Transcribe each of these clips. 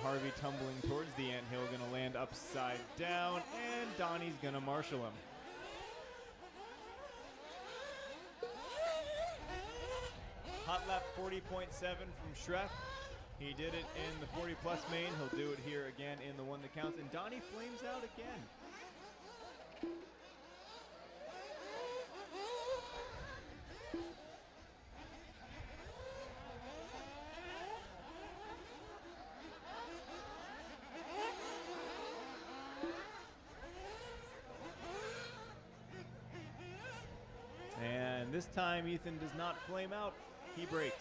Harvey tumbling towards the anthill, gonna land upside down, and Donnie's gonna marshal him. Hot lap 40.7 from Schreff. He did it in the 40 plus main. He'll do it here again in the one that counts. And Donnie flames out again. And this time Ethan does not flame out. He breaks.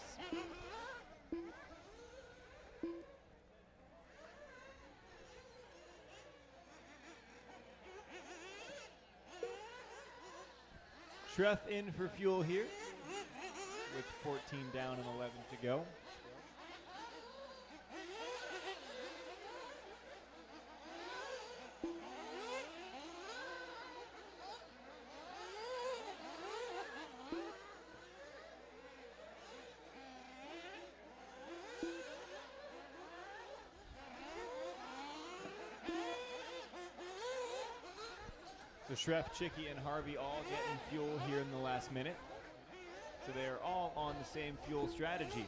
Schreff in for fuel here with 14 down and 11 to go. So Schreff, Chicky, and Harvey all getting fuel here in the last minute. So they are all on the same fuel strategy.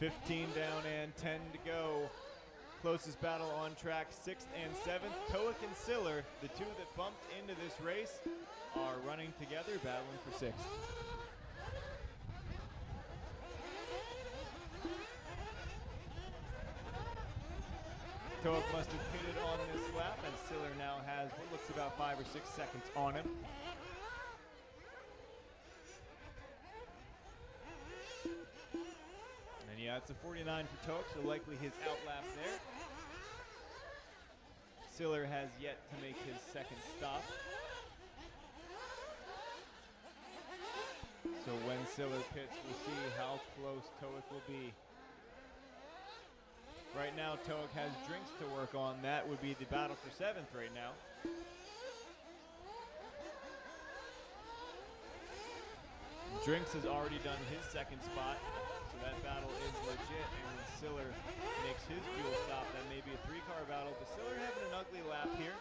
$15 down and 10 to go. Closest battle on track, 6th and 7th. TOIC and SILLER, the two that bumped into this race, are running together, battling for 6th. TOIC must have pitted on this lap, and SILLER now has what looks about 5 or 6 seconds on him. And yeah, it's a 49 for TOIC, so likely his outlap there. SILLER has yet to make his second stop. So when SILLER pits, we'll see how close TOIC will be. Right now, TOIC has drinks to work on. That would be the battle for 7th right now. Drinks has already done his second spot, so that battle is legit. And when SILLER makes his fuel stop, that may be a 3-car battle. But SILLER having an ugly lap here.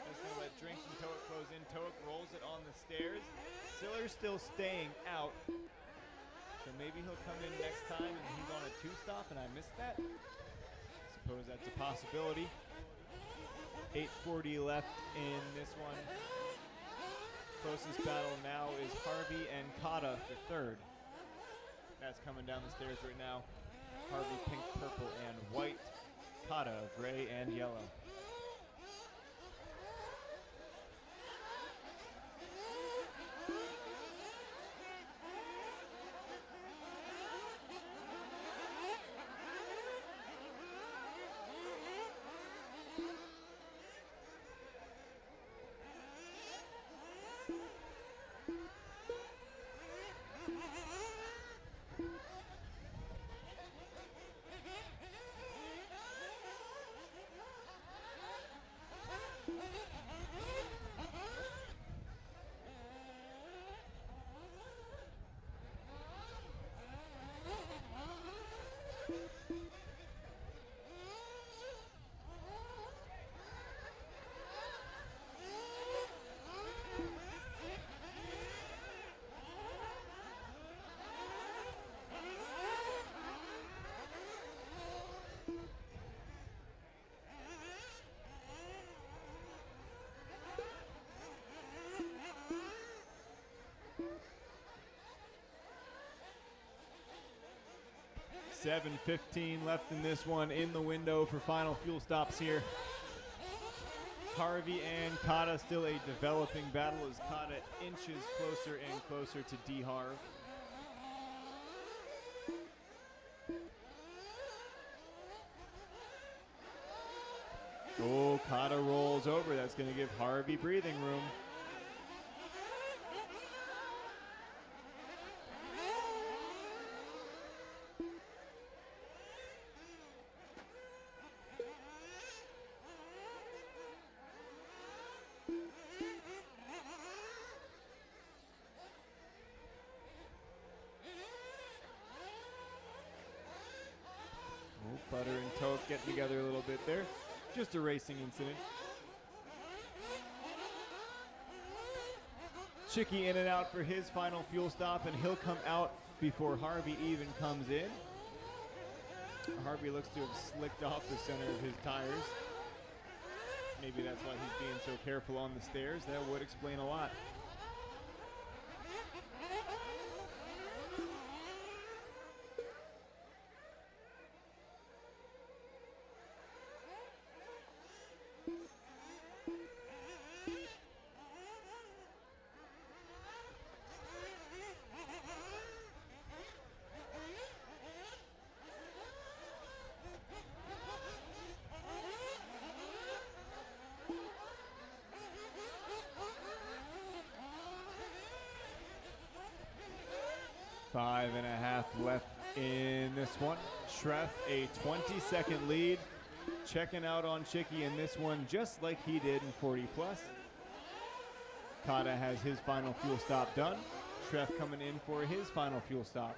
Just gonna let Drinks and TOIC close in. TOIC rolls it on the stairs. SILLER still staying out. So maybe he'll come in next time and he's on a 2-stop and I missed that. Suppose that's a possibility. 8:40 left in this one. Closest battle now is Harvey and KATA for 3rd. That's coming down the stairs right now. Harvey pink, purple, and white. KATA gray and yellow. $7:15 left in this one, in the window for final fuel stops here. Harvey and KATA still a developing battle as KATA inches closer and closer to D-Harv. Oh, KATA rolls over. That's going to give Harvey breathing room. Butter and TOIC getting together a little bit there. Just a racing incident. Chicky in and out for his final fuel stop, and he'll come out before Harvey even comes in. Harvey looks to have slicked off the center of his tires. Maybe that's why he's being so careful on the stairs. That would explain a lot. Five and a half left in this one. Schreff, a 20-second lead. Checking out on Chicky in this one, just like he did in 40 plus. KATA has his final fuel stop done. Schreff coming in for his final fuel stop.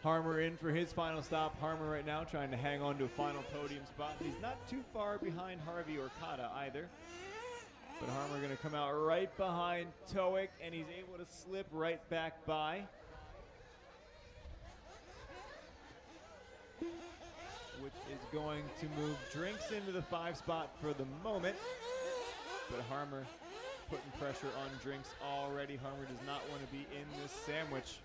Harmer in for his final stop. Harmer right now trying to hang on to a final podium spot. He's not too far behind Harvey or KATA either. But Harmer going to come out right behind TOIC, and he's able to slip right back by. Which is going to move Drinks into the 5 spot for the moment. But Harmer putting pressure on Drinks already. Harmer does not want to be in this sandwich.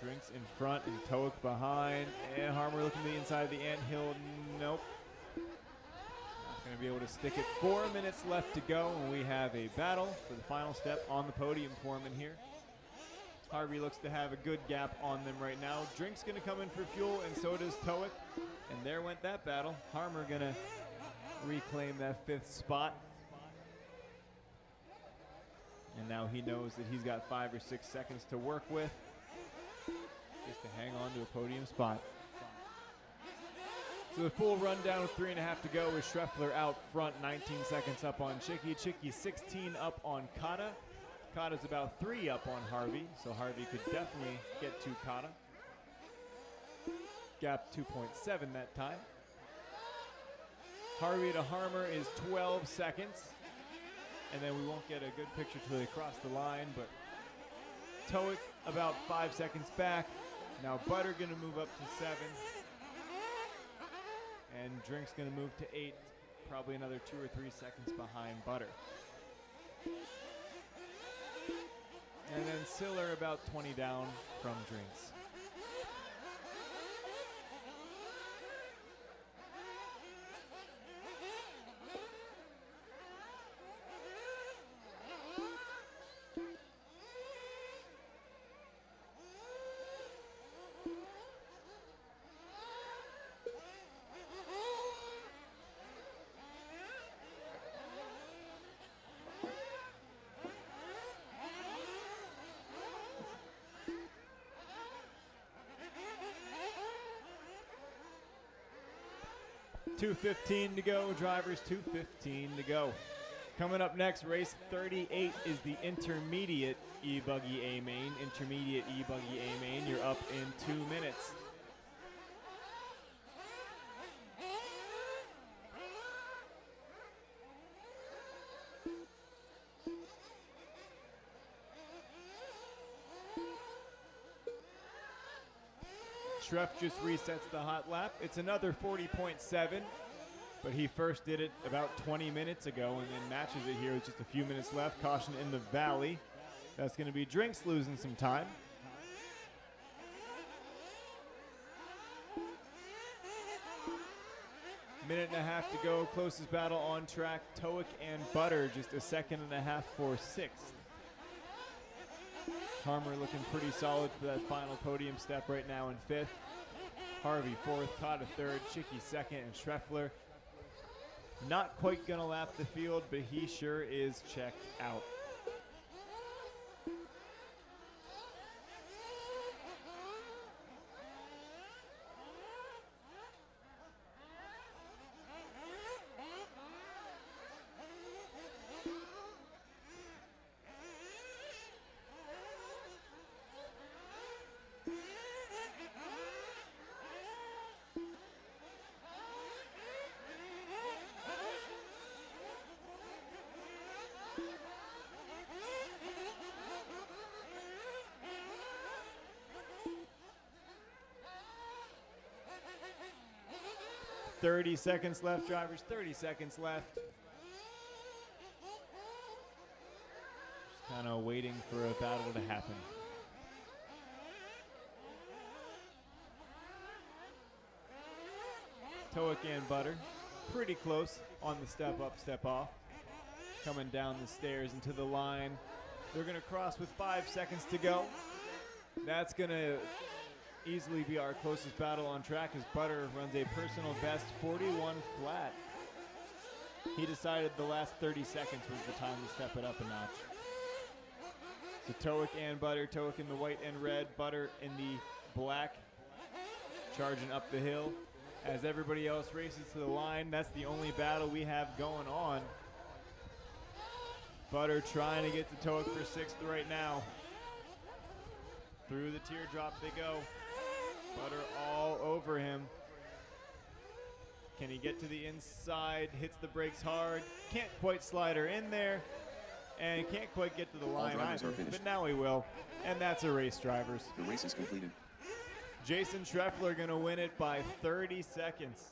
Drinks in front and TOIC behind. And Harmer looking to the inside of the anthill. Nope. Not going to be able to stick it. 4 minutes left to go, and we have a battle for the final step on the podium for him in here. Harvey looks to have a good gap on them right now. Drinks going to come in for fuel, and so does TOIC. And there went that battle. Harmer going to reclaim that 5th spot. And now he knows that he's got 5 or 6 seconds to work with, just to hang on to a podium spot. So the full rundown with 3.5 to go is SCHREFFLER out front, 19 seconds up on Chicky. Chicky 16 up on KATA. KATA's about 3 up on Harvey, so Harvey could definitely get to KATA. Gap 2.7 that time. Harvey to Harmer is 12 seconds. And then we won't get a good picture till they cross the line, but TOIC about 5 seconds back. Now Butter gonna move up to 7. And Drink's gonna move to 8, probably another 2 or 3 seconds behind Butter. And then SILLER about 20 down from Drinks. .215 to go, drivers, 2:15 to go. Coming up next, race 38 is the intermediate E-Buggy A main. Intermediate E-Buggy A main, you're up in 2 minutes. Schreff just resets the hot lap. It's another 40.7, but he first did it about 20 minutes ago and then matches it here with just a few minutes left. Caution in the valley. That's going to be Drinks losing some time. Minute and a half to go. Closest battle on track. TOIC and Butter just a second and a half for sixth. Harmer looking pretty solid for that final podium step right now in fifth. Harvey fourth, KATA third, Chicky second, and SCHREFFLER not quite gonna lap the field, but he sure is checked out. "30 seconds left, drivers, 30 seconds left." Just kind of waiting for a battle to happen. TOIC and Butter, pretty close on the step up, step off. Coming down the stairs into the line. They're gonna cross with 5 seconds to go. That's gonna easily be our closest battle on track as Butter runs a personal best 41 flat. He decided the last 30 seconds was the time to step it up a notch. So TOIC and Butter, TOIC in the white and red, Butter in the black, charging up the hill. As everybody else races to the line, that's the only battle we have going on. Butter trying to get to TOIC for sixth right now. Through the teardrop they go. Butter all over him. Can he get to the inside? Hits the brakes hard. Can't quite slide her in there. And can't quite get to the line either. But now he will. And that's a race, drivers. The race is completed. Jason SCHREFFLER gonna win it by 30 seconds.